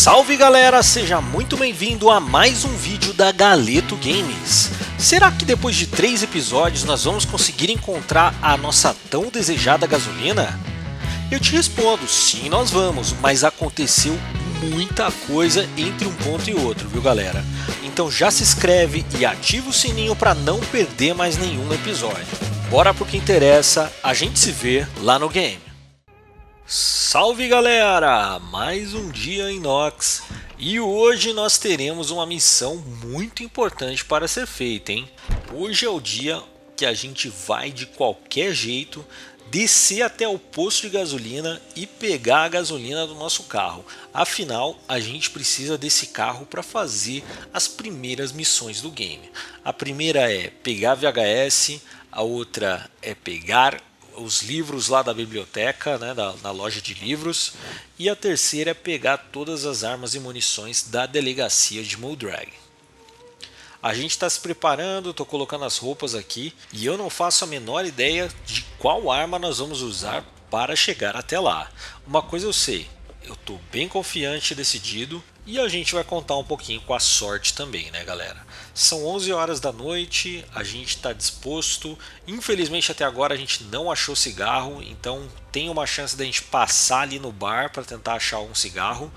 Salve galera, seja muito bem-vindo a mais um vídeo da Galeto Games. Será que depois de 3 episódios nós vamos conseguir encontrar a nossa tão desejada gasolina? Eu te respondo, sim nós vamos, mas aconteceu muita coisa entre um ponto e outro, viu galera? Então já se inscreve e ativa o sininho para não perder mais nenhum episódio. Bora pro que interessa, a gente se vê lá no game. Salve galera, mais um dia em Nox e hoje nós teremos uma missão muito importante para ser feita, hein? Hoje é o dia que a gente vai de qualquer jeito descer até o posto de gasolina e pegar a gasolina do nosso carro. Afinal, a gente precisa desse carro para fazer as primeiras missões do game. A primeira é pegar VHS, a outra é pegar os livros lá da biblioteca, né, na loja de livros, e a terceira é pegar todas as armas e munições da delegacia de Muldrag. A gente está se preparando, estou colocando as roupas aqui e eu não faço a menor ideia de qual arma nós vamos usar para chegar até lá. Uma coisa eu sei, eu estou bem confiante e decidido e a gente vai contar um pouquinho com a sorte também, né galera? São 11 horas da noite, a gente está disposto, infelizmente até agora a gente não achou cigarro, então tem uma chance da gente passar ali no bar para tentar achar um cigarro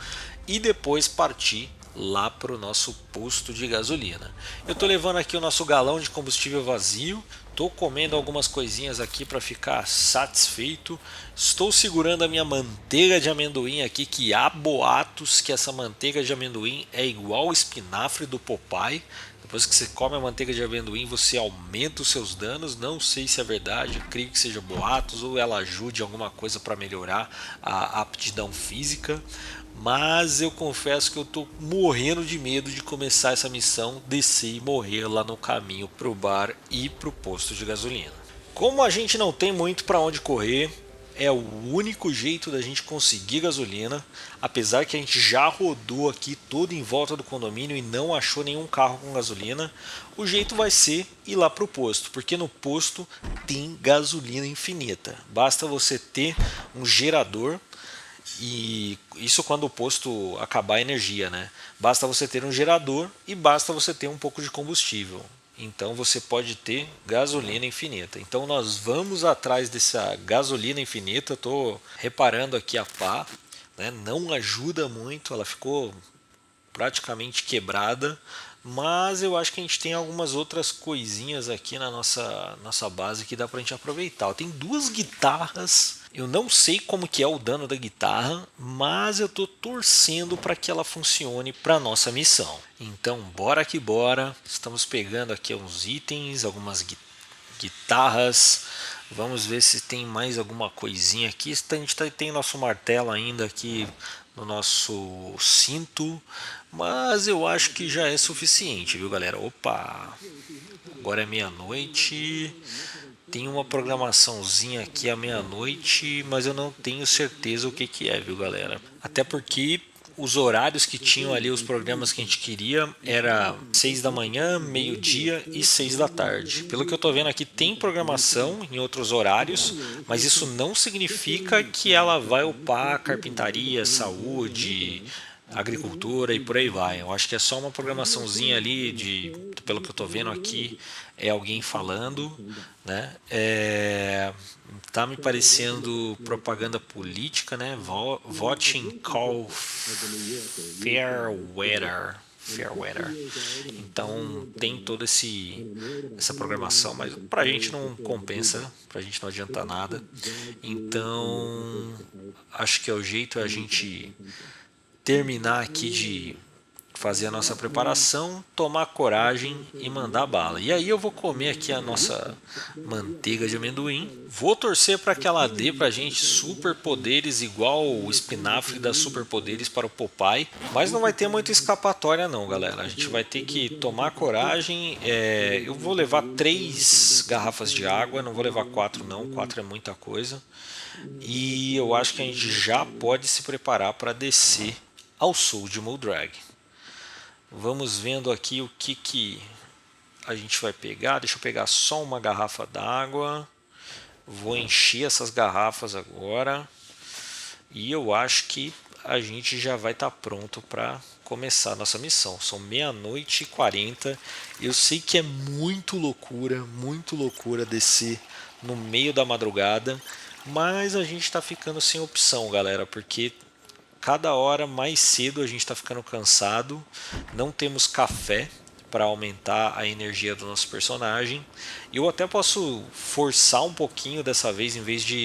e depois partir lá para o nosso posto de gasolina. Eu estou levando aqui o nosso galão de combustível vazio, estou comendo algumas coisinhas aqui para ficar satisfeito, estou segurando a minha manteiga de amendoim aqui, que há boatos que essa manteiga de amendoim é igual o espinafre do Popeye. Depois que você come a manteiga de amendoim, você aumenta os seus danos. Não sei se é verdade, eu creio que seja boatos ou ela ajude em alguma coisa para melhorar a aptidão física. Mas eu confesso que eu estou morrendo de medo de começar essa missão, descer e morrer lá no caminho para o bar e para o posto de gasolina. Como a gente não tem muito para onde correr, é o único jeito da gente conseguir gasolina, apesar que a gente já rodou aqui todo em volta do condomínio e não achou nenhum carro com gasolina, o jeito vai ser ir lá para o posto, porque no posto tem gasolina infinita. Basta você ter um gerador, e isso quando o posto acabar a energia, né? Basta você ter um gerador e basta você ter um pouco de combustível. Então você pode ter gasolina infinita. Então nós vamos atrás dessa gasolina infinita. Estou reparando aqui a pá, né? Não ajuda muito, ela ficou praticamente quebrada. Mas eu acho que a gente tem algumas outras coisinhas aqui na nossa base que dá pra gente aproveitar. Tem duas guitarras, eu não sei como que é o dano da guitarra, mas eu tô torcendo para que ela funcione para nossa missão. Então bora que bora, estamos pegando aqui uns itens, algumas guitarras. Vamos ver se tem mais alguma coisinha aqui. A gente tem nosso martelo ainda aqui no nosso cinto, mas eu acho que já é suficiente, viu galera? Opa, agora é meia-noite, tem uma programaçãozinha aqui à meia-noite, mas eu não tenho certeza o que é, viu galera? Até porque os horários que tinham ali, os programas que a gente queria, era 6 da manhã, meio-dia e 6 da tarde. Pelo que eu tô vendo aqui, tem programação em outros horários, mas isso não significa que ela vai upar carpintaria, saúde, agricultura e por aí vai. Eu acho que é só uma programaçãozinha ali, pelo que eu tô vendo aqui, é alguém falando, né? Tá me parecendo propaganda política, né? Voting Call Fairweather. Então tem toda essa programação, mas pra gente não compensa, pra gente não adianta nada. Então acho que é o jeito a gente terminar aqui de fazer a nossa preparação, tomar coragem e mandar bala. E aí eu vou comer aqui a nossa manteiga de amendoim. Vou torcer para que ela dê pra gente superpoderes igual o espinafre das superpoderes para o Popeye. Mas não vai ter muita escapatória não, galera. A gente vai ter que tomar coragem. Eu vou levar 3 garrafas de água, não vou levar 4 não. 4 é muita coisa. E eu acho que a gente já pode se preparar para descer ao sul de Muldrag. Vamos vendo aqui o que a gente vai pegar. Deixa eu pegar só uma garrafa d'água. Vou encher essas garrafas agora. E eu acho que a gente já vai estar pronto para começar a nossa missão. São 00:40. Eu sei que é muito loucura descer no meio da madrugada, mas a gente está ficando sem opção, galera, porque cada hora mais cedo a gente está ficando cansado, não temos café para aumentar a energia do nosso personagem. Eu até posso forçar um pouquinho dessa vez, em vez de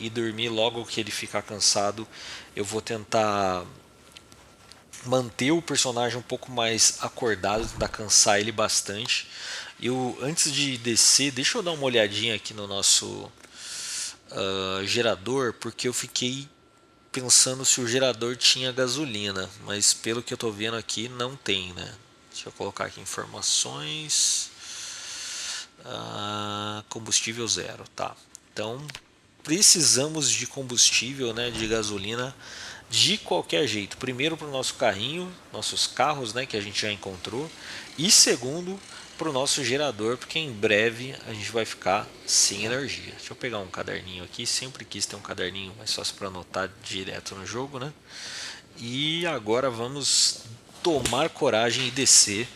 ir dormir logo que ele ficar cansado, eu vou tentar manter o personagem um pouco mais acordado, tentar cansar ele bastante. Eu, antes de descer, deixa eu dar uma olhadinha aqui no nosso gerador, porque eu fiquei pensando se o gerador tinha gasolina, mas pelo que eu estou vendo aqui não tem, né? Deixa eu colocar aqui informações. Combustível zero, tá? Então precisamos de combustível, né, de gasolina de qualquer jeito. Primeiro para o nosso carrinho, nossos carros, né, que a gente já encontrou, e segundo para o nosso gerador, porque em breve a gente vai ficar sem energia. Deixa eu pegar um caderninho aqui, sempre quis ter um caderninho mais fácil para anotar direto no jogo, né? E agora vamos tomar coragem e descer.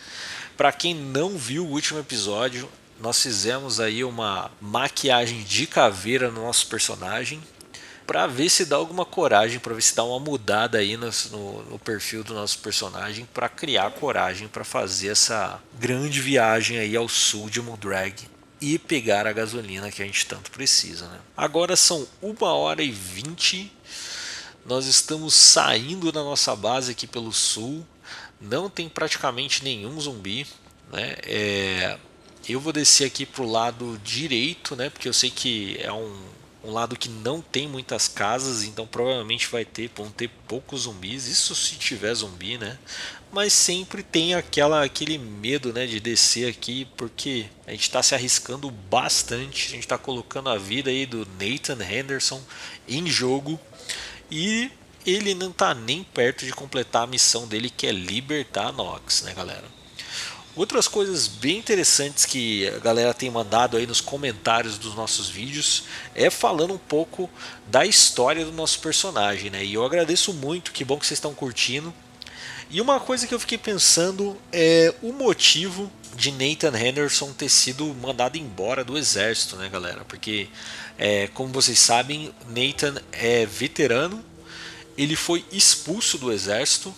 Para quem não viu o último episódio, nós fizemos aí uma maquiagem de caveira no nosso personagem para ver se dá alguma coragem, para ver se dá uma mudada aí no perfil do nosso personagem, para criar coragem para fazer essa grande viagem aí ao sul de Muldrag e pegar a gasolina que a gente tanto precisa, né? Agora são 1h20, nós estamos saindo da nossa base aqui pelo sul, não tem praticamente nenhum zumbi, né? Eu vou descer aqui pro lado direito, né? Porque eu sei que é um lado que não tem muitas casas, então provavelmente vão ter poucos zumbis, isso se tiver zumbi, né? Mas sempre tem aquele medo, né, de descer aqui, porque a gente está se arriscando bastante, a gente está colocando a vida aí do Nathan Henderson em jogo e ele não está nem perto de completar a missão dele, que é libertar a Nox, né, galera? Outras coisas bem interessantes que a galera tem mandado aí nos comentários dos nossos vídeos é falando um pouco da história do nosso personagem, né? E eu agradeço muito, que bom que vocês estão curtindo. E uma coisa que eu fiquei pensando é o motivo de Nathan Henderson ter sido mandado embora do exército, né, galera? Porque, como vocês sabem, Nathan é veterano, ele foi expulso do exército,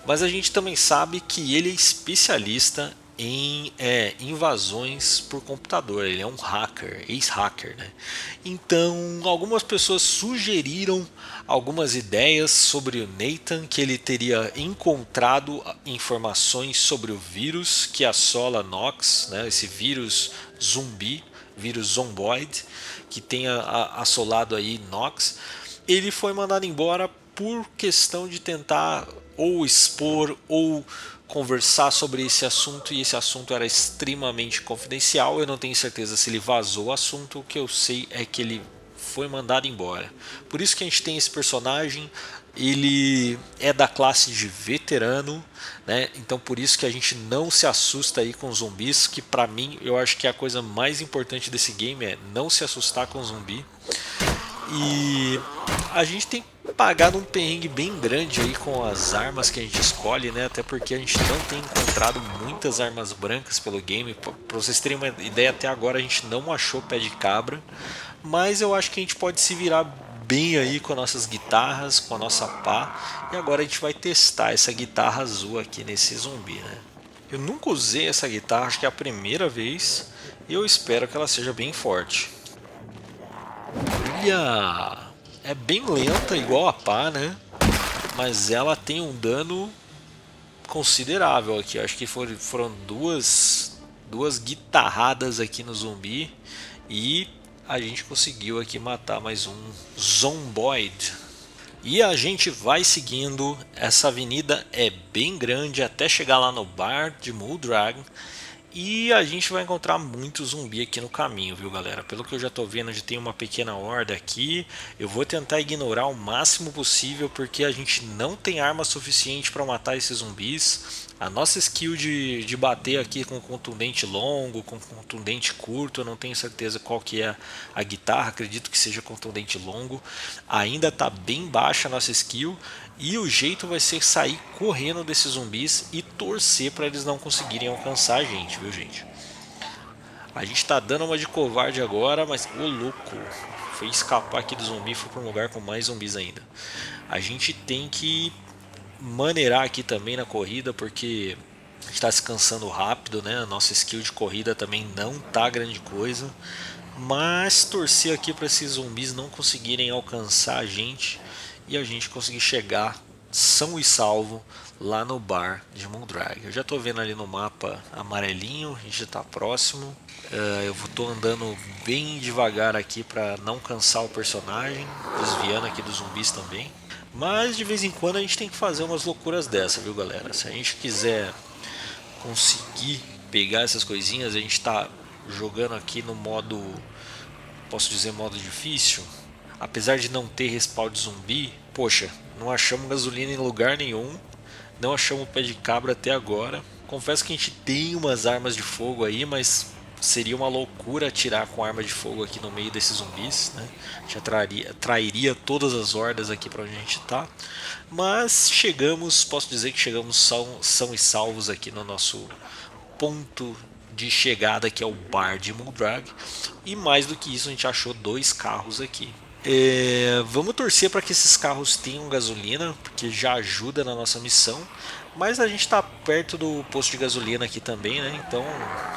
mas a gente também sabe que ele é especialista em invasões por computador. Ele é um hacker, ex-hacker, né? Então algumas pessoas sugeriram algumas ideias sobre o Nathan, que ele teria encontrado informações sobre o vírus que assola Nox, né? Esse vírus zumbi, vírus zomboid, que tenha assolado aí Nox. Ele foi mandado embora por questão de tentar ou expor ou conversar sobre esse assunto, e esse assunto era extremamente confidencial. Eu não tenho certeza se ele vazou o assunto, o que eu sei é que ele foi mandado embora. Por isso que a gente tem esse personagem, ele é da classe de veterano, né? Então por isso que a gente não se assusta aí com zumbis, que para mim eu acho que a coisa mais importante desse game é não se assustar com zumbi. E a gente tem pagado um perrengue bem grande aí com as armas que a gente escolhe, né? Até porque a gente não tem encontrado muitas armas brancas pelo game. Para vocês terem uma ideia, até agora a gente não achou pé de cabra, mas eu acho que a gente pode se virar bem aí com nossas guitarras, com a nossa pá. E agora a gente vai testar essa guitarra azul aqui nesse zumbi, né? Eu nunca usei essa guitarra, acho que é a primeira vez, e eu espero que ela seja bem forte. Olha, é bem lenta, igual a pá, né? Mas ela tem um dano considerável aqui. Acho que foram duas guitarradas aqui no zumbi e a gente conseguiu aqui matar mais um zomboid. E a gente vai seguindo. Essa avenida é bem grande até chegar lá no bar de Muldrag. E a gente vai encontrar muito zumbi aqui no caminho, viu, galera? Pelo que eu já tô vendo, já tem uma pequena horda aqui. Eu vou tentar ignorar o máximo possível, porque a gente não tem arma suficiente para matar esses zumbis. A nossa skill de bater aqui com contundente longo, com contundente curto, eu não tenho certeza qual que é a guitarra, acredito que seja contundente longo. Ainda tá bem baixa a nossa skill. E o jeito vai ser sair correndo desses zumbis e torcer para eles não conseguirem alcançar a gente, viu, gente? A gente tá dando uma de covarde agora, mas o louco foi escapar aqui do zumbi e foi para um lugar com mais zumbis ainda. A gente tem que maneirar aqui também na corrida, porque a gente está se cansando rápido, né? A nossa skill de corrida também não tá grande coisa. Mas torcer aqui para esses zumbis não conseguirem alcançar a gente e a gente conseguir chegar são e salvo lá no bar de Moondrag. Eu já estou vendo ali no mapa amarelinho, a gente já está próximo. Eu estou andando bem devagar aqui para não cansar o personagem, desviando aqui dos zumbis também. Mas de vez em quando a gente tem que fazer umas loucuras dessa, viu, galera? Se a gente quiser conseguir pegar essas coisinhas, a gente está jogando aqui no modo, posso dizer, modo difícil. Apesar de não ter respawn de zumbi, poxa, não achamos gasolina em lugar nenhum, não achamos pé de cabra até agora. Confesso que a gente tem umas armas de fogo aí, mas seria uma loucura atirar com arma de fogo aqui no meio desses zumbis, né? Já trairia todas as hordas aqui para onde a gente está. Mas chegamos, posso dizer que chegamos são e salvos aqui no nosso ponto de chegada, que é o bar de Moondrag. E mais do que isso, a gente achou 2 carros aqui. Vamos torcer para que esses carros tenham gasolina, porque já ajuda na nossa missão. Mas a gente está perto do posto de gasolina aqui também, né? Então,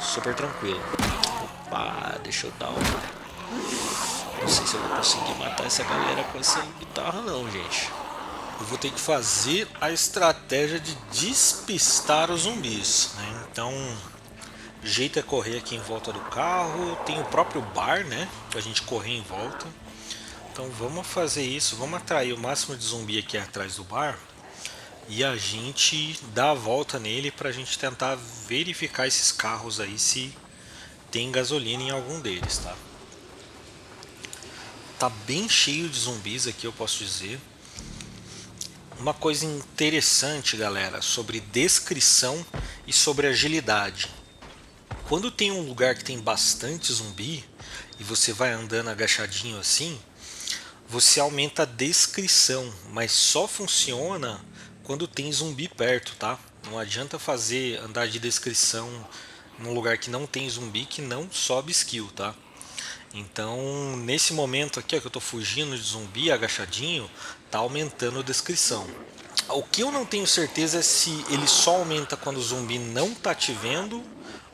super tranquilo. Opa, deixa eu dar um... Não sei se eu vou conseguir matar essa galera com essa guitarra não, gente. Eu vou ter que fazer a estratégia de despistar os zumbis, né? Então, o jeito é correr aqui em volta do carro. Tem o próprio bar, né? Pra gente correr em volta. Então vamos fazer isso, vamos atrair o máximo de zumbi aqui atrás do bar e a gente dá a volta nele para a gente tentar verificar esses carros aí se tem gasolina em algum deles, tá? Tá bem cheio de zumbis aqui, eu posso dizer. Uma coisa interessante, galera, sobre descrição e sobre agilidade. Quando tem um lugar que tem bastante zumbi e você vai andando agachadinho assim, você aumenta a descrição, mas só funciona quando tem zumbi perto, tá? Não adianta andar de descrição num lugar que não tem zumbi, que não sobe skill, tá? Então, nesse momento aqui, ó, que eu tô fugindo de zumbi agachadinho, tá aumentando a descrição. O que eu não tenho certeza é se ele só aumenta quando o zumbi não tá te vendo,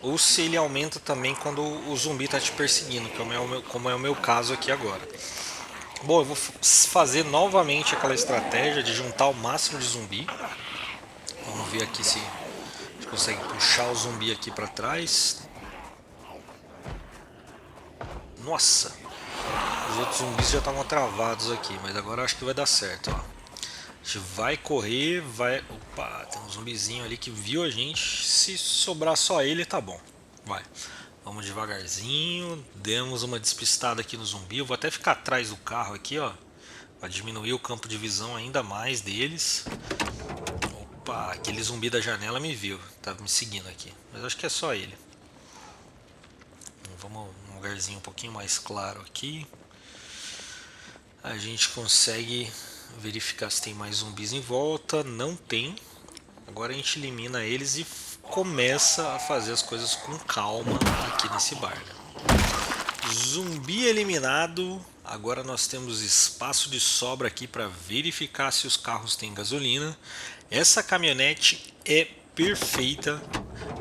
ou se ele aumenta também quando o zumbi tá te perseguindo, como é o meu caso aqui agora. Bom, eu vou fazer novamente aquela estratégia de juntar o máximo de zumbi. Vamos ver aqui se a gente consegue puxar o zumbi aqui para trás. Nossa, os outros zumbis já estavam travados aqui, mas agora acho que vai dar certo, ó. A gente vai correr, vai... Opa, tem um zumbizinho ali que viu a gente. Se sobrar só ele, tá bom. Vai. Vamos devagarzinho, demos uma despistada aqui no zumbi. Eu vou até ficar atrás do carro aqui, ó, para diminuir o campo de visão ainda mais deles. Opa, aquele zumbi da janela me viu, tá me seguindo aqui, mas acho que é só ele. Vamos num lugarzinho um pouquinho mais claro aqui. A gente consegue verificar se tem mais zumbis em volta. Não tem. Agora a gente elimina eles e começa a fazer as coisas com calma aqui nesse bar, né? Zumbi eliminado. Agora nós temos espaço de sobra aqui para verificar se os carros têm gasolina. Essa caminhonete é perfeita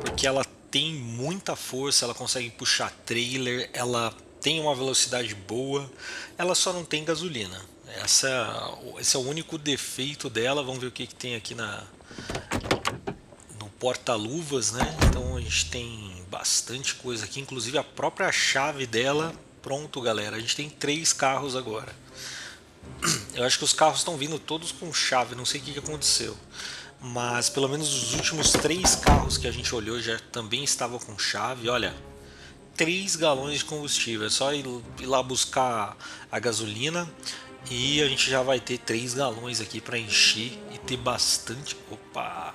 porque ela tem muita força, ela consegue puxar trailer, ela tem uma velocidade boa, ela só não tem gasolina. Esse é o único defeito dela. Vamos ver o que tem aqui no porta-luvas, né? Então a gente tem bastante coisa aqui, inclusive a própria chave dela. Pronto, galera, a gente tem 3 carros agora. Eu acho que os carros estão vindo todos com chave, não sei o que aconteceu, mas pelo menos os últimos 3 carros que a gente olhou já também estavam com chave. Olha, 3 galões de combustível, é só ir lá buscar a gasolina e a gente já vai ter 3 galões aqui para encher e ter bastante. Opa!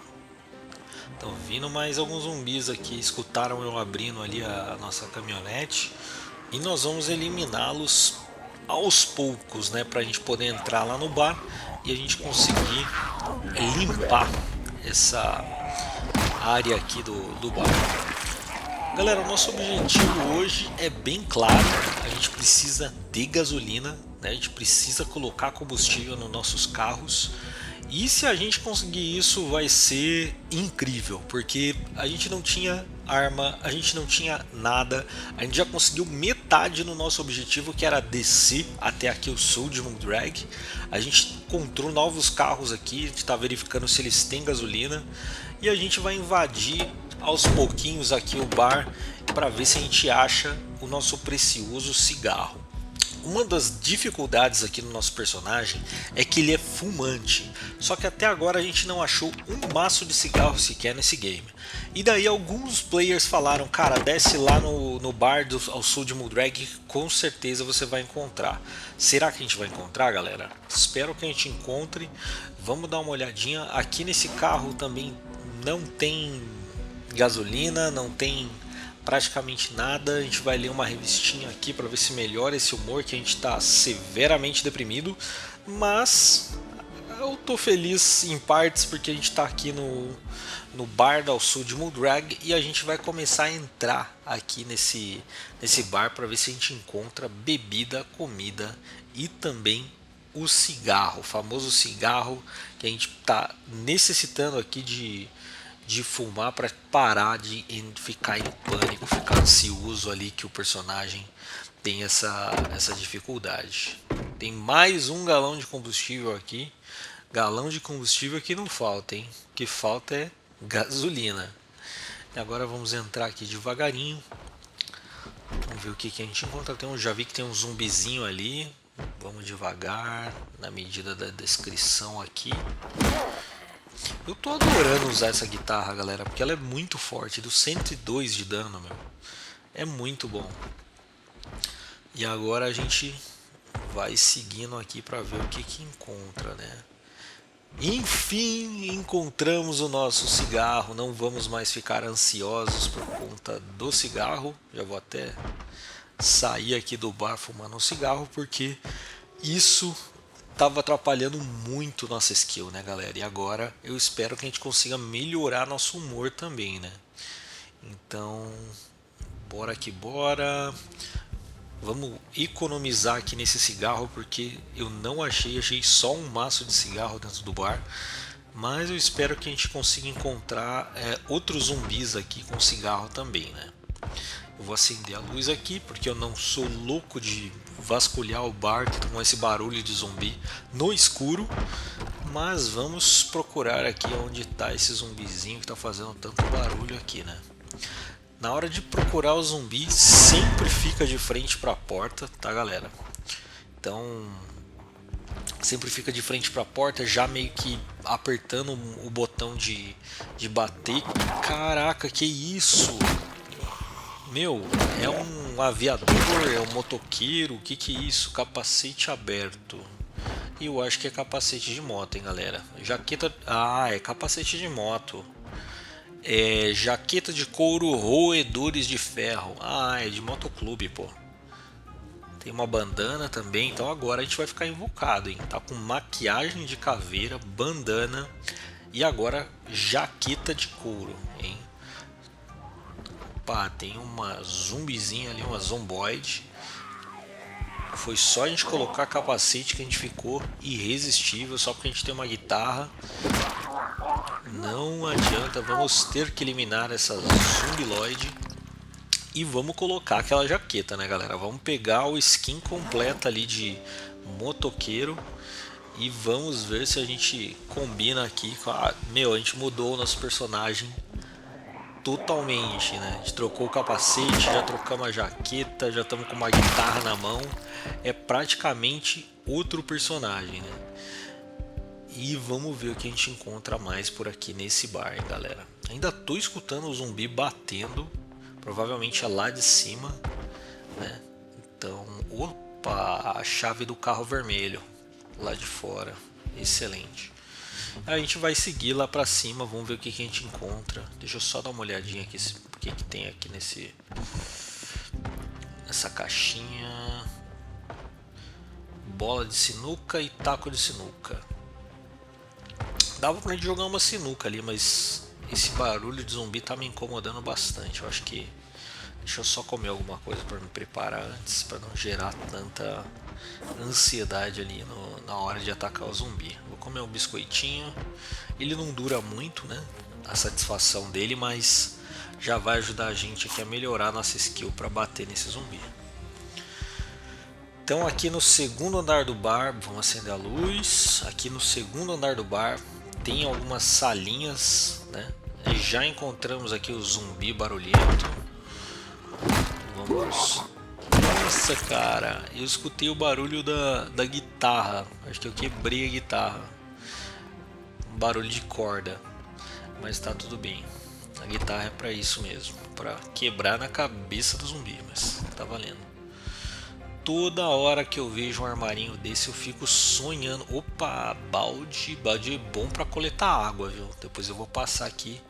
Estão vindo mais alguns zumbis aqui, escutaram eu abrindo ali a nossa caminhonete e nós vamos eliminá-los aos poucos, né, para a gente poder entrar lá no bar e a gente conseguir limpar essa área aqui do bar. Galera, o nosso objetivo hoje é bem claro, a gente precisa de gasolina, né? A gente precisa colocar combustível nos nossos carros. E se a gente conseguir isso vai ser incrível, porque a gente não tinha arma, a gente não tinha nada, a gente já conseguiu metade no nosso objetivo, que era descer até aqui o Sul de Moondrag. A gente encontrou novos carros aqui, a gente está verificando se eles têm gasolina e a gente vai invadir aos pouquinhos aqui o bar para ver se a gente acha o nosso precioso cigarro. Uma das dificuldades aqui no nosso personagem é que ele é fumante, só que até agora a gente não achou um maço de cigarro sequer nesse game. E daí alguns players falaram, cara, desce lá no bar ao sul de Moondrag, com certeza você vai encontrar. Será que a gente vai encontrar, galera? Espero que a gente encontre. Vamos dar uma olhadinha. Aqui nesse carro também não tem gasolina, não tem praticamente nada. A gente vai ler uma revistinha aqui para ver se melhora esse humor, que a gente está severamente deprimido, mas eu tô feliz em partes porque a gente está aqui no bar ao sul de Moondrag e a gente vai começar a entrar aqui nesse bar para ver se a gente encontra bebida, comida e também o cigarro, o famoso cigarro que a gente está necessitando aqui de fumar para parar de ficar em pânico, ficar ansioso ali que o personagem tem essa dificuldade. Tem mais um galão de combustível aqui. Galão de combustível que não falta, hein? O que falta é gasolina. E agora vamos entrar aqui devagarinho. Vamos ver o que a gente encontra. Já vi que tem um zumbizinho ali. Vamos devagar, na medida da descrição aqui. Eu tô adorando usar essa guitarra, galera, porque ela é muito forte, do 102 de dano, meu. É muito bom. E agora a gente vai seguindo aqui para ver o que encontra, né? Enfim, encontramos o nosso cigarro. Não vamos mais ficar ansiosos por conta do cigarro. Já vou até sair aqui do bar fumando um cigarro, porque isso tava atrapalhando muito nossa skill, né, galera? E agora eu espero que a gente consiga melhorar nosso humor também, né? Então, bora que bora. Vamos economizar aqui nesse cigarro, porque eu não achei só um maço de cigarro dentro do bar. Mas eu espero que a gente consiga encontrar outros zumbis aqui com cigarro também, né? Eu vou acender a luz aqui, porque eu não sou louco de vasculhar o bar com esse barulho de zumbi no escuro. Mas vamos procurar aqui onde está esse zumbizinho que está fazendo tanto barulho aqui, né? Na hora de procurar o zumbi, sempre fica de frente para a porta, tá, galera? Então, sempre fica de frente para a porta, já meio que apertando o botão de bater. Caraca, que isso? Meu, é um aviador, é um motoqueiro, o que é isso? Capacete aberto. Eu acho que é capacete de moto, hein, galera? Jaqueta... Ah, é capacete de moto. É jaqueta de couro, roedores de ferro. Ah, é de motoclube, pô. Tem uma bandana também, então agora a gente vai ficar invocado, hein? Tá com maquiagem de caveira, bandana e agora jaqueta de couro, hein? Opa, tem uma zumbizinha ali, uma zomboide. Foi só a gente colocar capacete que a gente ficou irresistível, só porque a gente tem uma guitarra. Não adianta, vamos ter que eliminar essa zumbiloide. E vamos colocar aquela jaqueta, né, galera? Vamos pegar o skin completa ali de motoqueiro. E vamos ver se a gente combina aqui com a... Meu, a gente mudou o nosso personagem totalmente, né? A gente trocou o capacete, já trocamos a jaqueta, já estamos com uma guitarra na mão. É praticamente outro personagem, né? E vamos ver o que a gente encontra mais por aqui nesse bar, hein, galera. Ainda tô escutando o zumbi batendo. Provavelmente é lá de cima, né? Então, opa, a chave do carro vermelho lá de fora. Excelente. A gente vai seguir lá pra cima, vamos ver o que a gente encontra. Deixa eu só dar uma olhadinha aqui o que tem aqui nessa caixinha. Bola de sinuca e taco de sinuca. Dava pra gente jogar uma sinuca ali, mas esse barulho de zumbi tá me incomodando bastante. Eu acho que... Deixa eu só comer alguma coisa para me preparar antes, para não gerar tanta ansiedade ali na hora de atacar o zumbi. Vou comer um biscoitinho. Ele não dura muito, né? A satisfação dele, mas já vai ajudar a gente aqui a melhorar nossa skill para bater nesse zumbi. Então aqui no segundo andar do bar, vamos acender a luz. Aqui no segundo andar do bar tem algumas salinhas, né? Já encontramos aqui o zumbi barulhento. Vamos. Nossa, cara, eu escutei o barulho da guitarra. Acho que eu quebrei a guitarra. Um barulho de corda. Mas tá tudo bem. A guitarra é pra isso mesmo, pra quebrar na cabeça do zumbi, mas tá valendo. Toda hora que eu vejo um armarinho desse eu fico sonhando. Opa, balde é bom pra coletar água, viu? Depois eu vou passar aqui.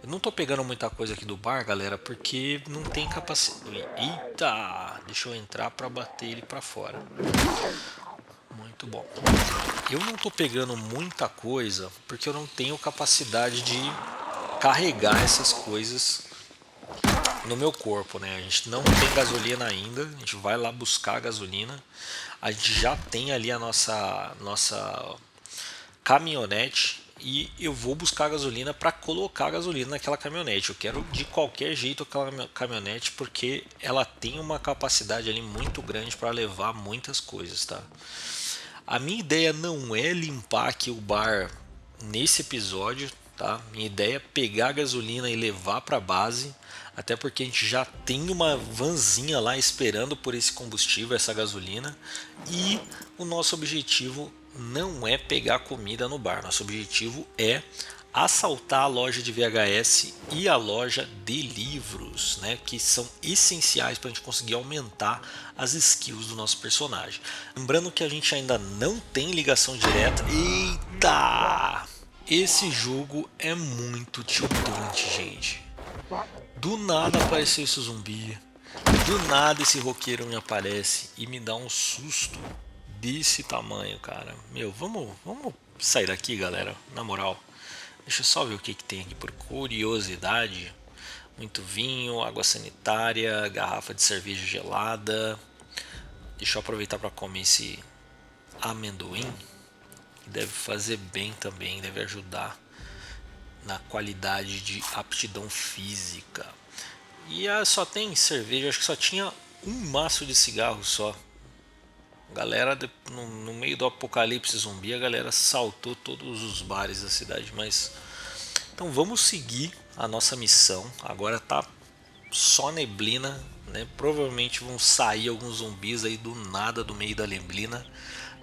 Eu não tô pegando muita coisa aqui do bar, galera, porque não tem capacidade. Eita, deixa eu entrar pra bater ele pra fora. Muito bom. Eu não tô pegando muita coisa porque eu não tenho capacidade de carregar essas coisas no meu corpo, né? A gente não tem gasolina ainda, a gente vai lá buscar a gasolina. A gente já tem ali a nossa caminhonete e eu vou buscar gasolina para colocar gasolina naquela caminhonete. Eu quero de qualquer jeito aquela caminhonete porque ela tem uma capacidade ali muito grande para levar muitas coisas, tá? A minha ideia não é limpar aqui o bar nesse episódio, tá? Minha ideia é pegar a gasolina e levar para a base, até porque a gente já tem uma vanzinha lá esperando por esse combustível, essa gasolina, e o nosso objetivo não é pegar comida no bar, nosso objetivo é assaltar a loja de VHS e a loja de livros, né, que são essenciais para a gente conseguir aumentar as skills do nosso personagem. Lembrando que a gente ainda não tem ligação direta. Eita! Esse jogo é muito tiltante, gente. Do nada apareceu esse zumbi, do nada esse roqueiro me aparece e me dá um susto desse tamanho, cara. Meu, vamos sair daqui, galera, na moral. Deixa eu só ver o que tem aqui por curiosidade. Muito vinho, água sanitária, garrafa de cerveja gelada. Deixa eu aproveitar para comer esse amendoim. Deve fazer bem também, deve ajudar na qualidade de aptidão física. E só tem cerveja, acho que só tinha um maço de cigarro só. Galera, no meio do apocalipse zumbi, a galera saltou todos os bares da cidade, mas então vamos seguir a nossa missão. Agora tá só neblina, né? Provavelmente vão sair alguns zumbis aí do nada do meio da neblina,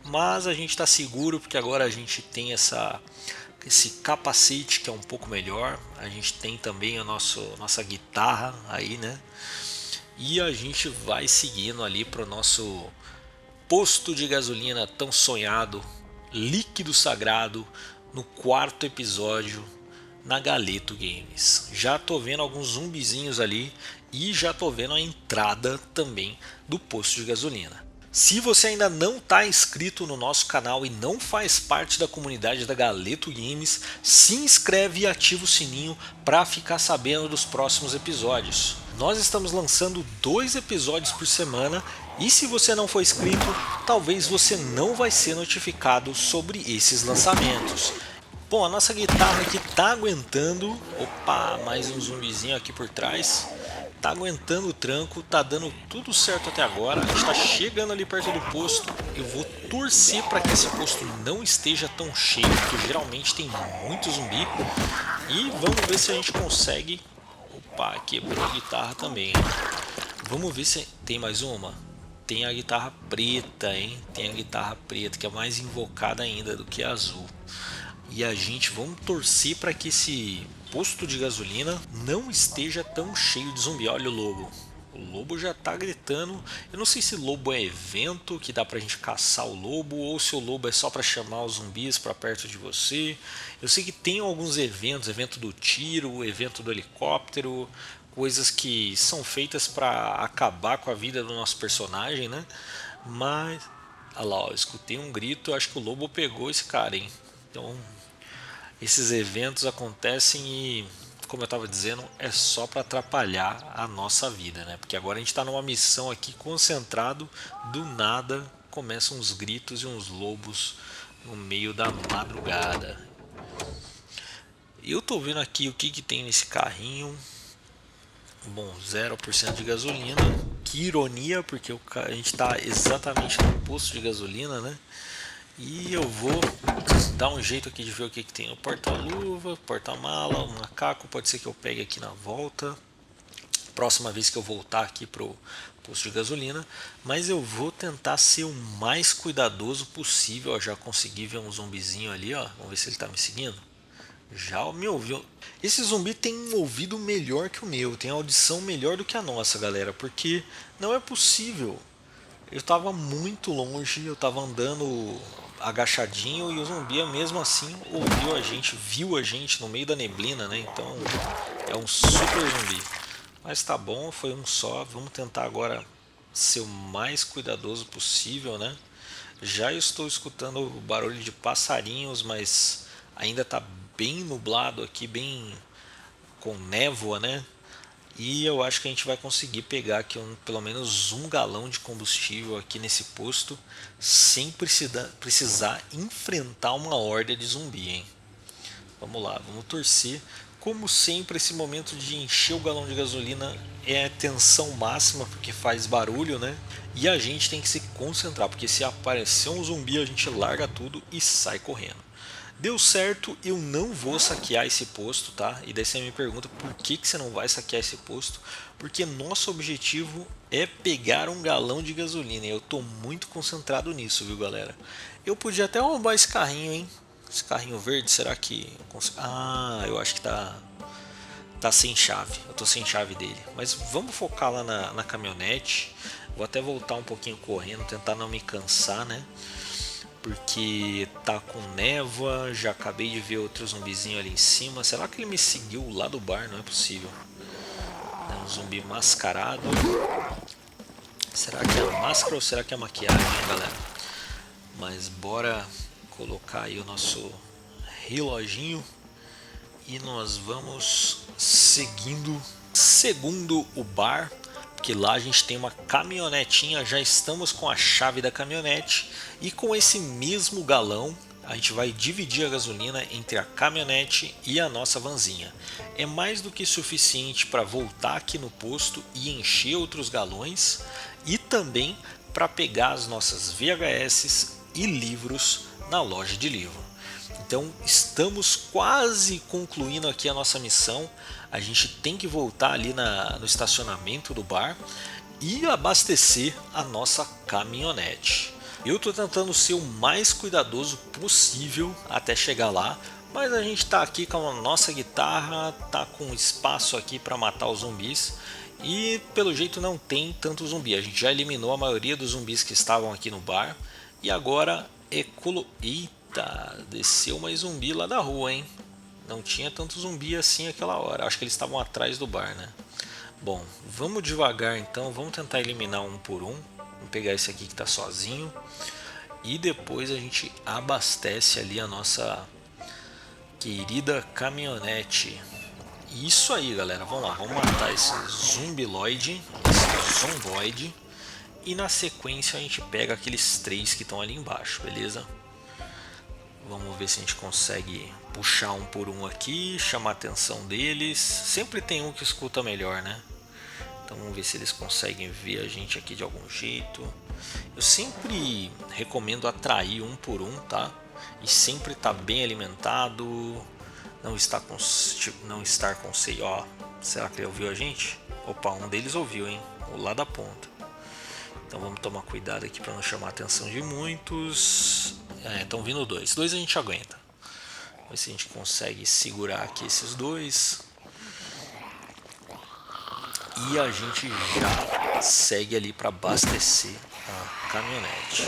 mas a gente tá seguro porque agora a gente tem esse capacete que é um pouco melhor. A gente tem também a nossa guitarra aí, né? E a gente vai seguindo ali para o nosso posto de gasolina tão sonhado, líquido sagrado, no quarto episódio na Galeto Games. Já tô vendo alguns zumbizinhos ali e já tô vendo a entrada também do posto de gasolina. Se você ainda não está inscrito no nosso canal e não faz parte da comunidade da Galeto Games, se inscreve e ativa o sininho para ficar sabendo dos próximos episódios. Nós estamos lançando 2 episódios por semana e se você não for inscrito, talvez você não vai ser notificado sobre esses lançamentos. Bom, a nossa guitarra aqui tá aguentando. Opa, mais um zumbizinho aqui por trás. Tá aguentando o tranco, tá dando tudo certo até agora. A gente tá chegando ali perto do posto. Eu vou torcer para que esse posto não esteja tão cheio, porque geralmente tem muito zumbi. E vamos ver se a gente consegue. Opa, quebrou a guitarra também. Vamos ver se tem mais uma. Tem a guitarra preta, hein? Tem a guitarra preta, que é mais invocada ainda do que a azul. E a gente vamos torcer para que esse posto de gasolina não esteja tão cheio de zumbi. Olha o lobo. O lobo já tá gritando. Eu não sei se lobo é evento que dá pra gente caçar o lobo ou se o lobo é só para chamar os zumbis para perto de você. Eu sei que tem alguns eventos, evento do tiro, evento do helicóptero, coisas que são feitas para acabar com a vida do nosso personagem, né? Mas, olha lá, ó, eu escutei um grito, acho que o lobo pegou esse cara, hein? Então, esses eventos acontecem e, como eu estava dizendo, é só para atrapalhar a nossa vida, né? Porque agora a gente está numa missão aqui concentrado, do nada começam uns gritos e uns lobos no meio da madrugada. Eu tô vendo aqui o que tem nesse carrinho. Bom, 0% de gasolina. Que ironia, porque a gente está exatamente no posto de gasolina, né? E eu vou dar um jeito aqui de ver o que tem no porta-luva, porta-mala, um macaco. Pode ser que eu pegue aqui na volta. Próxima vez que eu voltar aqui pro posto de gasolina. Mas eu vou tentar ser o mais cuidadoso possível. Ó, já consegui ver um zumbizinho ali, ó. Vamos ver se ele está me seguindo. Já me ouviu. Esse zumbi tem um ouvido melhor que o meu, tem audição melhor do que a nossa, galera, porque não é possível. Eu estava muito longe, eu estava andando agachadinho e o zumbi mesmo assim ouviu a gente, viu a gente no meio da neblina, né? Então é um super zumbi. Mas tá bom, foi um só. Vamos tentar agora ser o mais cuidadoso possível, né? Já estou escutando o barulho de passarinhos, mas ainda está bem nublado aqui, bem com névoa, né? E eu acho que a gente vai conseguir pegar aqui pelo menos 1 galão de combustível aqui nesse posto, sem precisar enfrentar uma horda de zumbi, hein? Vamos lá, vamos torcer. Como sempre, esse momento de encher o galão de gasolina é tensão máxima, porque faz barulho, né? E a gente tem que se concentrar, porque se aparecer um zumbi, a gente larga tudo e sai correndo. Deu certo, eu não vou saquear esse posto, tá? E daí você me pergunta por que você não vai saquear esse posto? Porque nosso objetivo é pegar 1 galão de gasolina e eu tô muito concentrado nisso, viu, galera? Eu podia até roubar esse carrinho, hein? Esse carrinho verde, será que eu consigo? Ah, eu acho que tá sem chave. Eu tô sem chave dele. Mas vamos focar lá na caminhonete. Vou até voltar um pouquinho correndo, tentar não me cansar, né? Porque tá com névoa, já acabei de ver outro zumbizinho ali em cima. Será que ele me seguiu lá do bar? Não é possível. É um zumbi mascarado. Será que é a máscara ou será que é a maquiagem, hein, galera? Mas bora colocar aí o nosso reloginho e nós vamos seguindo segundo o bar, porque lá a gente tem uma caminhonetinha, já estamos com a chave da caminhonete e com esse mesmo galão a gente vai dividir a gasolina entre a caminhonete e a nossa vanzinha. É mais do que suficiente para voltar aqui no posto e encher outros galões e também para pegar as nossas VHS e livros na loja de livro. Então estamos quase concluindo aqui a nossa missão. A gente tem que voltar ali no estacionamento do bar e abastecer a nossa caminhonete. Eu estou tentando ser o mais cuidadoso possível até chegar lá, mas a gente está aqui com a nossa guitarra, tá com espaço aqui para matar os zumbis e pelo jeito não tem tanto zumbi. A gente já eliminou a maioria dos zumbis que estavam aqui no bar e agora Eita, desceu mais zumbi lá da rua, hein? Não tinha tanto zumbi assim aquela hora. Acho que eles estavam atrás do bar, né? Bom, vamos devagar então. Vamos tentar eliminar um por um. Vamos pegar esse aqui que está sozinho. E depois a gente abastece ali a nossa querida caminhonete. Isso aí, galera. Vamos lá. Vamos matar esse zumbiloide, esse zomboide. E na sequência a gente pega aqueles 3 que estão ali embaixo, beleza? Vamos ver se a gente consegue puxar um por um aqui, chamar a atenção deles. Sempre tem um que escuta melhor, né? Então vamos ver se eles conseguem ver a gente aqui de algum jeito. Eu sempre recomendo atrair um por um, tá? E sempre estar bem alimentado. Não estar com sede. Ó, será que ele ouviu a gente? Opa, um deles ouviu, hein? O lá da ponta. Então vamos tomar cuidado aqui para não chamar a atenção de muitos. Estão vindo 2. 2 a gente aguenta. Vamos ver se a gente consegue segurar aqui esses 2. E a gente já segue ali para abastecer a caminhonete.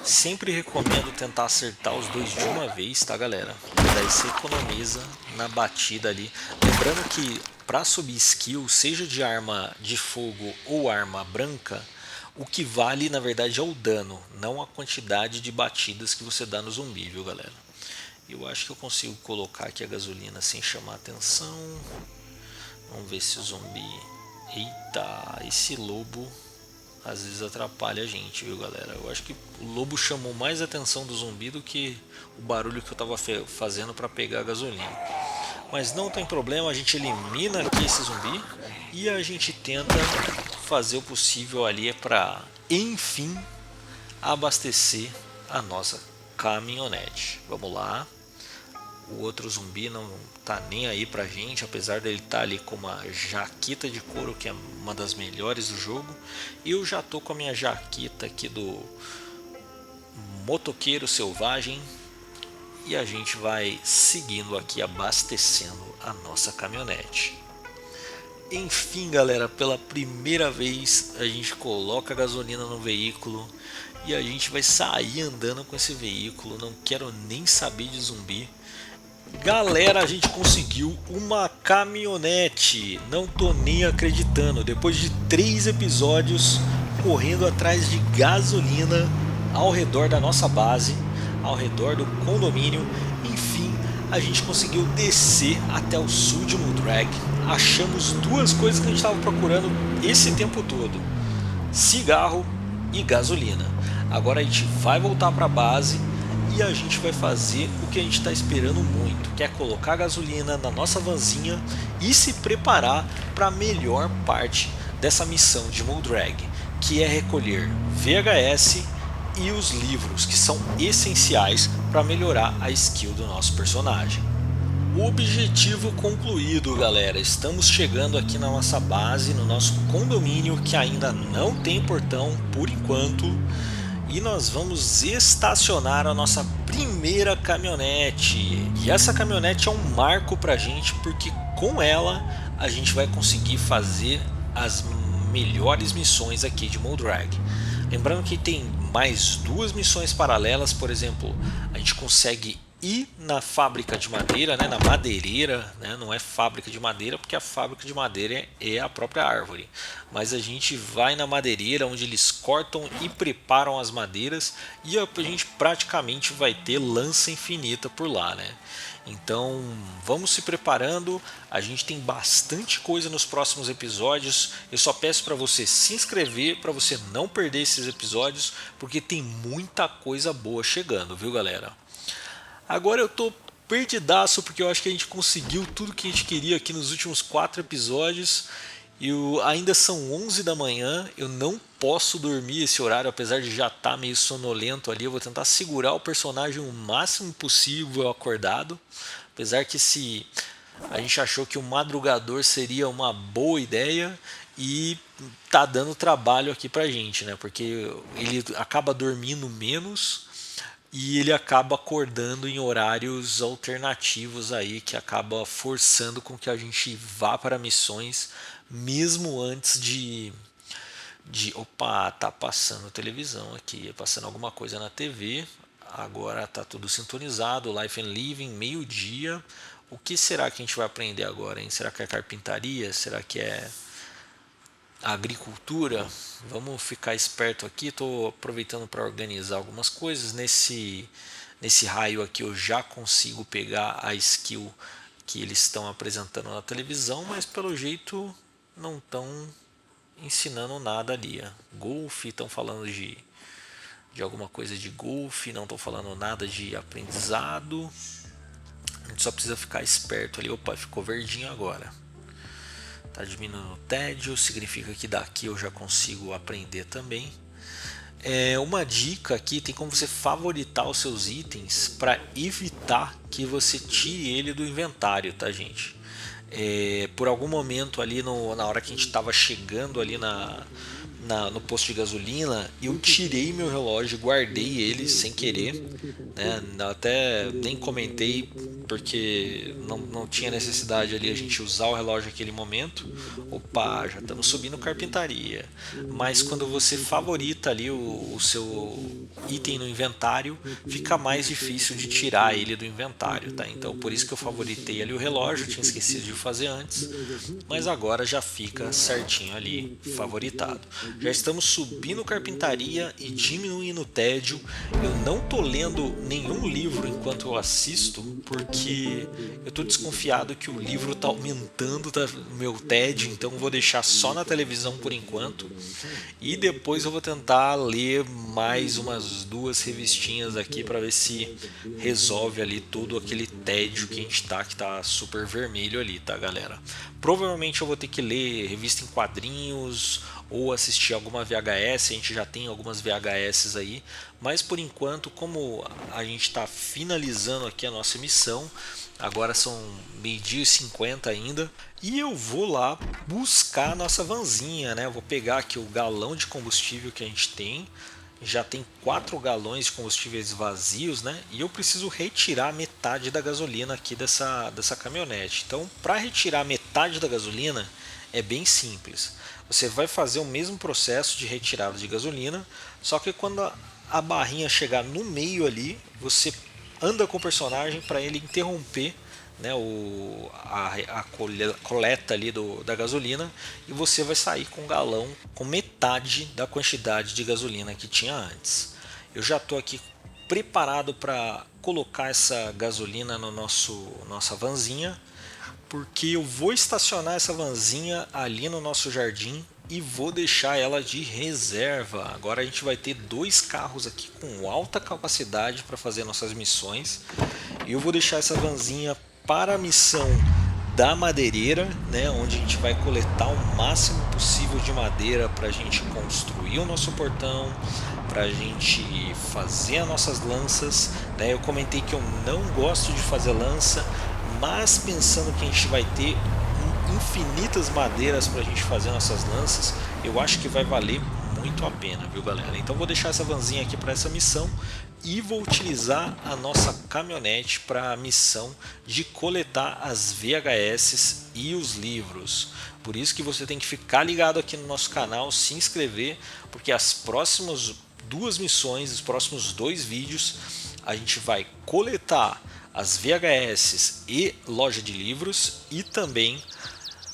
Sempre recomendo tentar acertar os 2 de uma vez, tá, galera? Daí você economiza na batida ali. Lembrando que para subir skill, seja de arma de fogo ou arma branca, o que vale na verdade é o dano, não a quantidade de batidas que você dá no zumbi, viu, galera? Eu acho que eu consigo colocar aqui a gasolina sem chamar atenção. Vamos ver se o zumbi... Eita, esse lobo às vezes atrapalha a gente, viu galera? Eu acho que o lobo chamou mais a atenção do zumbi do que o barulho que eu estava fazendo para pegar a gasolina. Mas não tem problema, a gente elimina aqui esse zumbi e a gente tenta fazer o possível ali para, enfim, abastecer a nossa caminhonete. Vamos lá. O outro zumbi não tá nem aí pra gente, apesar dele estar ali com uma jaqueta de couro, que é uma das melhores do jogo. Eu já tô com a minha jaqueta aqui do motoqueiro selvagem e a gente vai seguindo aqui abastecendo a nossa caminhonete. Enfim galera, pela primeira vez a gente coloca a gasolina no veículo e a gente vai sair andando com esse veículo. Não quero nem saber de zumbi. Galera, a gente conseguiu uma caminhonete. Não tô nem acreditando. Depois de 3 episódios correndo atrás de gasolina ao redor da nossa base, ao redor do condomínio, enfim, a gente conseguiu descer até o sul de Mulldrag. Achamos 2 coisas que a gente estava procurando esse tempo todo: cigarro e gasolina. Agora a gente vai voltar para a base e a gente vai fazer o que a gente está esperando muito, que é colocar gasolina na nossa vanzinha e se preparar para a melhor parte dessa missão de Mulldrag, que é recolher VHS e os livros, que são essenciais para melhorar a skill do nosso personagem. O objetivo concluído, galera. Estamos chegando aqui na nossa base, no nosso condomínio, que ainda não tem portão por enquanto. E nós vamos estacionar a nossa primeira caminhonete. E essa caminhonete é um marco pra gente, porque com ela a gente vai conseguir fazer as melhores missões aqui de Mulldrag. Lembrando que tem mais 2 missões paralelas. Por exemplo, a gente consegue ir na fábrica de madeira, né, na madeireira, né, não é fábrica de madeira porque a fábrica de madeira é a própria árvore, mas a gente vai na madeireira onde eles cortam e preparam as madeiras e a gente praticamente vai ter lança infinita por lá, né? Então vamos se preparando, a gente tem bastante coisa nos próximos episódios. Eu só peço para você se inscrever para você não perder esses episódios, porque tem muita coisa boa chegando, viu galera? Agora eu tô perdidaço porque eu acho que a gente conseguiu tudo que a gente queria aqui nos últimos 4 episódios. E ainda são 11 da manhã, eu não posso dormir esse horário, apesar de já estar meio sonolento ali. Eu vou tentar segurar o personagem o máximo possível acordado. Apesar que a gente achou que o madrugador seria uma boa ideia e tá dando trabalho aqui pra gente, né? Porque ele acaba dormindo menos e ele acaba acordando em horários alternativos aí, que acaba forçando com que a gente vá para missões mesmo antes de opa, tá passando televisão aqui, passando alguma coisa na TV. Agora tá tudo sintonizado, Life and Living, meio-dia. O que será que a gente vai aprender agora, hein? Será que é carpintaria? Será que é agricultura? Vamos ficar esperto aqui. Estou aproveitando para organizar algumas coisas. Nesse raio aqui eu já consigo pegar a skill que eles estão apresentando na televisão, mas pelo jeito não estão ensinando nada ali. Golfe, estão falando de alguma coisa de golfe, não estão falando nada de aprendizado. A gente só precisa ficar esperto ali. Opa, ficou verdinho agora. Tá diminuindo o tédio, significa que daqui eu já consigo aprender também. Uma dica aqui, tem como você favoritar os seus itens para evitar que você tire ele do inventário, tá gente? Por algum momento ali na hora que a gente estava chegando ali no posto de gasolina, eu tirei meu relógio, guardei ele sem querer, né? Até nem comentei porque não tinha necessidade ali a gente usar o relógio naquele momento. Opa, já estamos subindo carpintaria. Mas quando você favorita ali o seu item no inventário, fica mais difícil de tirar ele do inventário, tá? Então por isso que eu favoritei ali o relógio, tinha esquecido de fazer antes, mas agora já fica certinho ali favoritado. Já estamos subindo carpintaria e diminuindo o tédio. Eu não tô lendo nenhum livro enquanto eu assisto, porque eu tô desconfiado que o livro tá aumentando o meu tédio, então eu vou deixar só na televisão por enquanto. E depois eu vou tentar ler mais umas 2 revistinhas aqui para ver se resolve ali todo aquele tédio que a gente tá, que tá super vermelho ali, tá, galera? Provavelmente eu vou ter que ler revista em quadrinhos ou assistir alguma VHS, a gente já tem algumas VHS aí, mas por enquanto, como a gente está finalizando aqui a nossa missão, agora são 12h50 ainda, e eu vou lá buscar a nossa vanzinha, né? Eu vou pegar aqui o galão de combustível que a gente tem, já tem 4 galões de combustíveis vazios, né? E eu preciso retirar metade da gasolina aqui dessa caminhonete. Então, para retirar metade da gasolina é bem simples. Você vai fazer o mesmo processo de retirada de gasolina, só que quando a barrinha chegar no meio ali, você anda com o personagem para ele interromper, né, a coleta ali da gasolina, e você vai sair com um galão com metade da quantidade de gasolina que tinha antes. Eu já estou aqui preparado para colocar essa gasolina no nossa vanzinha, porque eu vou estacionar essa vanzinha ali no nosso jardim e vou deixar ela de reserva. Agora a gente vai ter 2 carros aqui com alta capacidade para fazer nossas missões, e eu vou deixar essa vanzinha para a missão da madeireira, né, onde a gente vai coletar o máximo possível de madeira para a gente construir o nosso portão, para a gente fazer as nossas lanças, né? Eu comentei que eu não gosto de fazer lança, mas pensando que a gente vai ter infinitas madeiras para a gente fazer nossas lanças, eu acho que vai valer muito a pena, viu, galera? Então vou deixar essa vanzinha aqui para essa missão e vou utilizar a nossa caminhonete para a missão de coletar as VHS e os livros. Por isso que você tem que ficar ligado aqui no nosso canal, se inscrever, porque as próximas 2 missões, os próximos 2 vídeos, a gente vai coletar as VHS e loja de livros, e também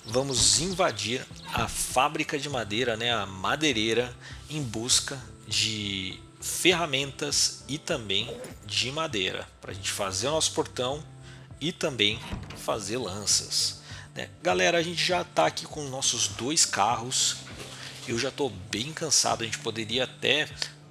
vamos invadir a fábrica de madeira, né, a madeireira, em busca de ferramentas e também de madeira para a gente fazer o nosso portão e também fazer lanças, né? Galera, a gente já está aqui com nossos 2 carros. Eu já estou bem cansado, a gente poderia até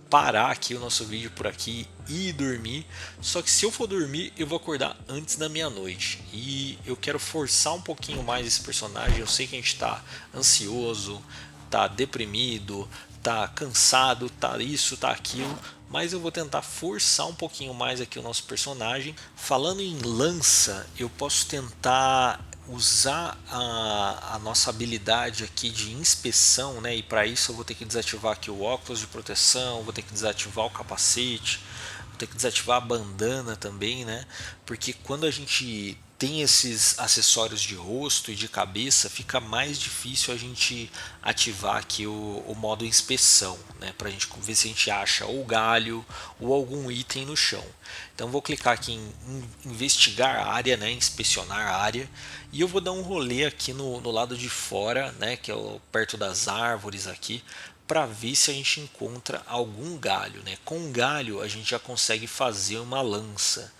parar aqui o nosso vídeo por aqui e dormir, só que se eu for dormir eu vou acordar antes da meia-noite, e eu quero forçar um pouquinho mais esse personagem. Eu sei que a gente está ansioso, tá deprimido, tá cansado, tá isso, tá aquilo, mas eu vou tentar forçar um pouquinho mais aqui o nosso personagem. Falando em lança, eu posso tentar usar a nossa habilidade aqui de inspeção, né? E para isso eu vou ter que desativar aqui o óculos de proteção, vou ter que desativar o capacete, vou ter que desativar a bandana também, né? Porque quando a gente tem esses acessórios de rosto e de cabeça, fica mais difícil a gente ativar aqui o modo inspeção, né, para a gente ver se a gente acha ou galho ou algum item no chão. Então vou clicar aqui em investigar a área, né, inspecionar a área, e eu vou dar um rolê aqui no lado de fora, né, que é perto das árvores aqui, para ver se a gente encontra algum galho, né. Com um galho a gente já consegue fazer uma lança.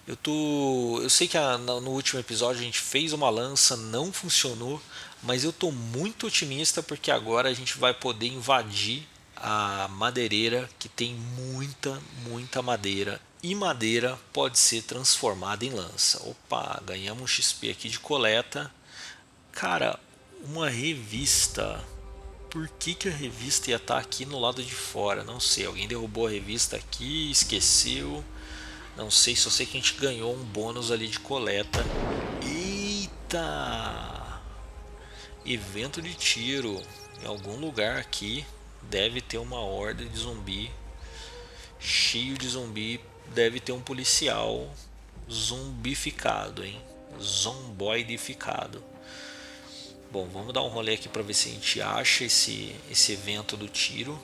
Eu sei que no último episódio a gente fez uma lança, não funcionou, mas eu estou muito otimista porque agora a gente vai poder invadir a madeireira, que tem muita madeira, e madeira pode ser transformada em lança. Opa, ganhamos um XP aqui de coleta. Cara, uma revista. Por que a revista ia estar aqui no lado de fora? Não sei, alguém derrubou a revista aqui, esqueceu. Não sei, só sei que a gente ganhou um bônus ali de coleta. Eita! Evento de tiro. Em algum lugar aqui deve ter uma horda de zumbi. Cheio de zumbi. Deve ter um policial zumbificado, hein? Zomboidificado. Bom, vamos dar um rolê aqui para ver se a gente acha esse evento do tiro.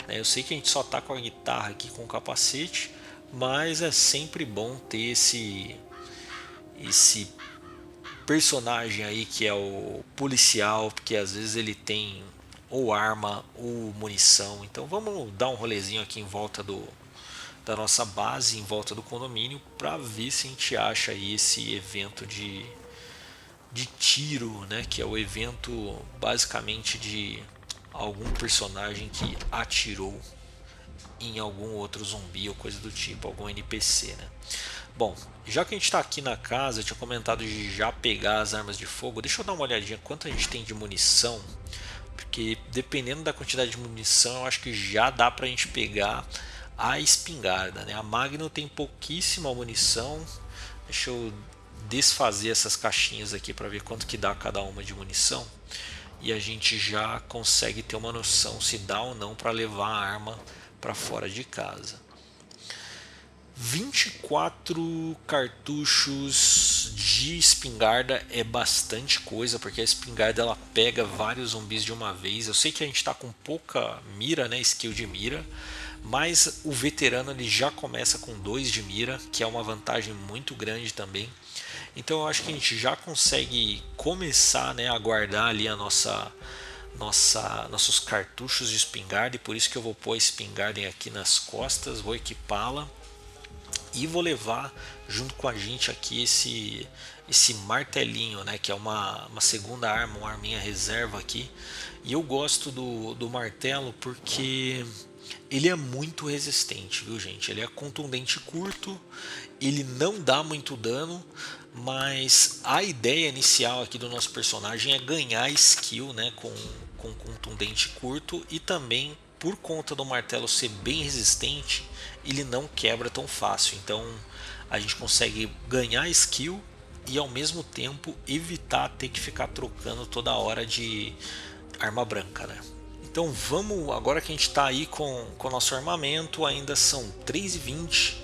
Eu sei que a gente só tá com a guitarra aqui com o capacete, mas é sempre bom ter esse personagem aí que é o policial, porque às vezes ele tem ou arma ou munição. Então vamos dar um rolezinho aqui em volta da nossa base, em volta do condomínio, para ver se a gente acha aí esse evento de tiro, né, que é o evento basicamente de algum personagem que atirou em algum outro zumbi ou coisa do tipo, algum NPC, né? Bom, já que a gente está aqui na casa, eu tinha comentado de já pegar as armas de fogo. Deixa eu dar uma olhadinha quanto a gente tem de munição, porque dependendo da quantidade de munição, eu acho que já dá pra gente pegar a espingarda, né? A Magnum tem pouquíssima munição. Deixa eu desfazer essas caixinhas aqui para ver quanto que dá cada uma de munição, e a gente já consegue ter uma noção se dá ou não para levar a arma para fora de casa. 24 cartuchos de espingarda é bastante coisa, porque a espingarda ela pega vários zumbis de uma vez. Eu sei que a gente está com pouca mira, né, skill de mira, mas o veterano ele já começa com 2 de mira, que é uma vantagem muito grande também. Então eu acho que a gente já consegue começar, né, a guardar ali a nossos cartuchos de espingarda, e por isso que eu vou pôr a espingarda aqui nas costas, vou equipá-la e vou levar junto com a gente aqui esse martelinho, né, que é uma segunda arma, uma arminha reserva aqui. E eu gosto do martelo porque ele é muito resistente, viu gente? Ele é contundente e curto, ele não dá muito dano, mas a ideia inicial aqui do nosso personagem é ganhar skill, né, com contundente curto, e também por conta do martelo ser bem resistente, ele não quebra tão fácil. Então a gente consegue ganhar skill e ao mesmo tempo evitar ter que ficar trocando toda hora de arma branca, né? Então vamos, agora que a gente está aí com o nosso armamento, ainda são 3h20.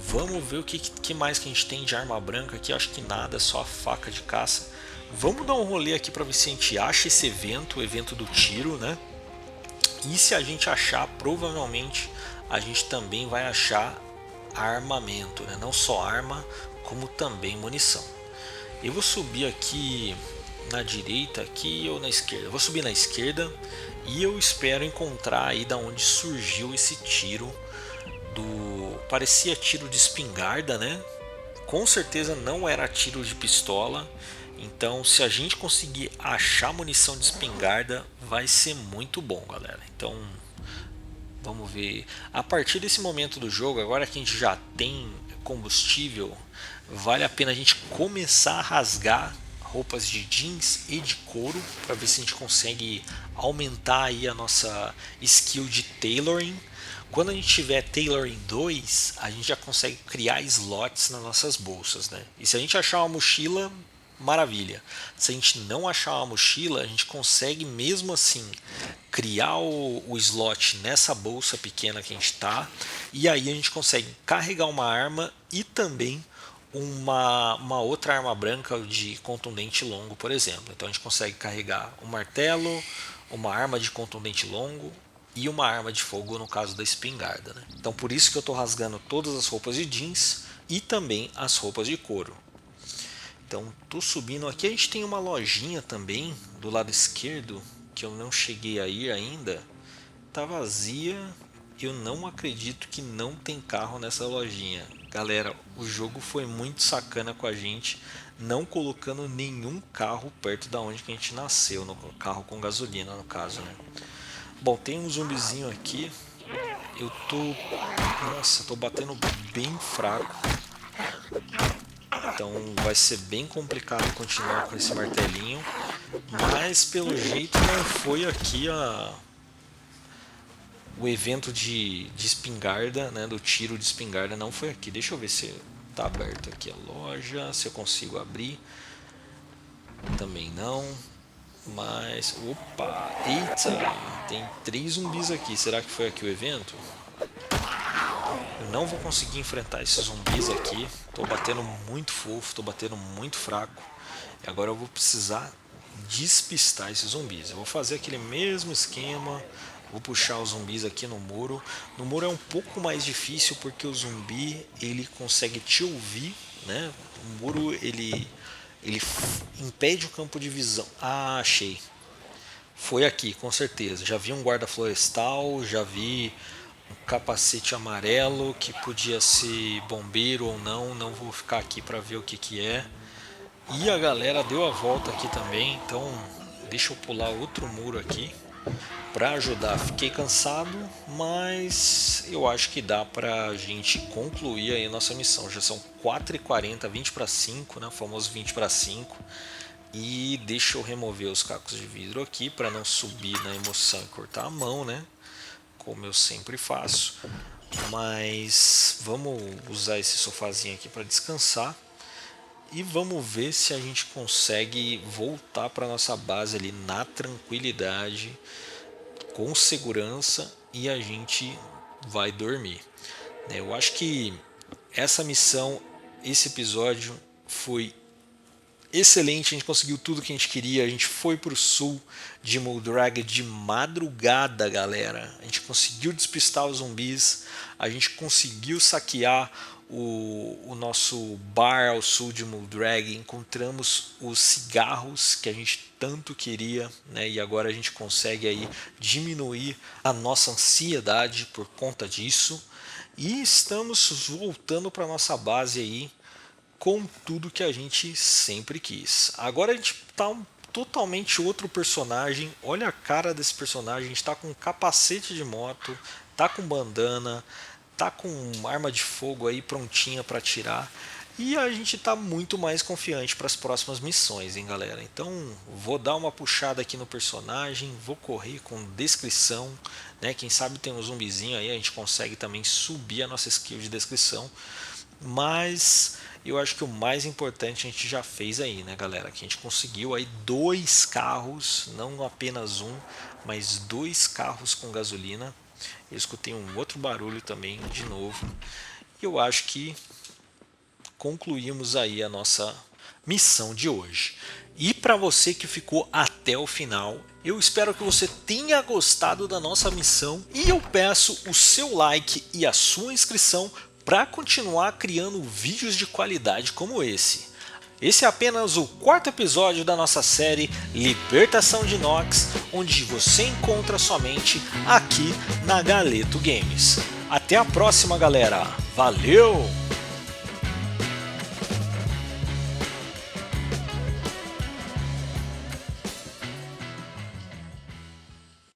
Vamos ver o que mais que a gente tem de arma branca aqui. Acho que nada, só a faca de caça. Vamos dar um rolê aqui para ver se a gente acha esse evento, o evento do tiro, né? E se a gente achar, provavelmente a gente também vai achar armamento, né? Não só arma, como também munição. Eu vou subir aqui na direita aqui ou na esquerda? Eu vou subir na esquerda e eu espero encontrar aí da onde surgiu esse tiro do... parecia tiro de espingarda, né? Com certeza não era tiro de pistola. Então, se a gente conseguir achar munição de espingarda, vai ser muito bom, galera. Então, vamos ver. A partir desse momento do jogo, agora que a gente já tem combustível, vale a pena a gente começar a rasgar roupas de jeans e de couro para ver se a gente consegue aumentar aí a nossa skill de tailoring. Quando a gente tiver tailoring 2, a gente já consegue criar slots nas nossas bolsas, né? E se a gente achar uma mochila, maravilha. Se a gente não achar uma mochila, a gente consegue mesmo assim criar o slot nessa bolsa pequena que a gente está, e aí a gente consegue carregar uma arma e também uma outra arma branca de contundente longo, por exemplo. Então a gente consegue carregar um martelo, uma arma de contundente longo e uma arma de fogo no caso da espingarda, né? Então por isso que eu estou rasgando todas as roupas de jeans e também as roupas de couro. Então tô subindo aqui, a gente tem uma lojinha também do lado esquerdo que eu não cheguei a ir ainda, tá vazia. Eu não acredito que não tem carro nessa lojinha. Galera, o jogo foi muito sacana com a gente, não colocando nenhum carro perto da onde que a gente nasceu, no carro com gasolina no caso, né? Bom, tem um zumbizinho aqui. Eu tô, nossa, tô batendo bem fraco. Então vai ser bem complicado continuar com esse martelinho, mas pelo jeito não foi aqui o evento de espingarda, né, do tiro de espingarda não foi aqui. Deixa eu ver se tá aberto aqui a loja, se eu consigo abrir. Também não. Mas, opa, eita, tem 3 zumbis aqui. Será que foi aqui o evento? Eu não vou conseguir enfrentar esses zumbis aqui. Tô batendo muito fofo, tô batendo muito fraco. E agora eu vou precisar despistar esses zumbis. Eu vou fazer aquele mesmo esquema. Vou puxar os zumbis aqui no muro. No muro é um pouco mais difícil porque o zumbi ele consegue te ouvir, né? O muro ele impede o campo de visão. Ah, achei. foi aqui, com certeza. Já vi um guarda florestal, já vi um capacete amarelo que podia ser bombeiro ou não. Não vou ficar aqui para ver o que que é. E a galera deu a volta aqui também, então deixa eu pular outro muro aqui para ajudar. Fiquei cansado, mas eu acho que dá pra gente concluir aí a nossa missão. Já são 4h40, 20 para 5, né? O famoso 20 para 5. E deixa eu remover os cacos de vidro aqui para não subir na emoção e cortar a mão, né? Como eu sempre faço. Mas vamos usar esse sofazinho aqui para descansar. E vamos ver se a gente consegue voltar para nossa base ali na tranquilidade, com segurança, e a gente vai dormir. Eu acho que essa missão, esse episódio foi excelente, a gente conseguiu tudo que a gente queria, a gente foi para o sul de Moldrag de madrugada, galera. A gente conseguiu despistar os zumbis, a gente conseguiu saquear o nosso bar ao sul de Moldrag, encontramos os cigarros que a gente tanto queria, né? E agora a gente consegue aí diminuir a nossa ansiedade por conta disso, e estamos voltando para nossa base aí com tudo que a gente sempre quis. Agora a gente tá totalmente outro personagem. Olha a cara desse personagem. A gente tá com um capacete de moto, tá com bandana, tá com arma de fogo aí prontinha para atirar. E a gente tá muito mais confiante para as próximas missões, hein, galera? Então vou dar uma puxada aqui no personagem, vou correr com descrição, né? Quem sabe tem um zumbizinho aí, a gente consegue também subir a nossa skill de descrição. Mas eu acho que o mais importante a gente já fez aí, né, galera? Que a gente conseguiu aí 2 carros, não apenas um, mas 2 carros com gasolina. Eu escutei um outro barulho também de novo. E eu acho que concluímos aí a nossa missão de hoje. E para você que ficou até o final, eu espero que você tenha gostado da nossa missão, e eu peço o seu like e a sua inscrição para continuar criando vídeos de qualidade como esse. Esse é apenas o 4º episódio da nossa série Libertação de Nox, onde você encontra somente aqui na Galeto Games. Até a próxima, galera. Valeu!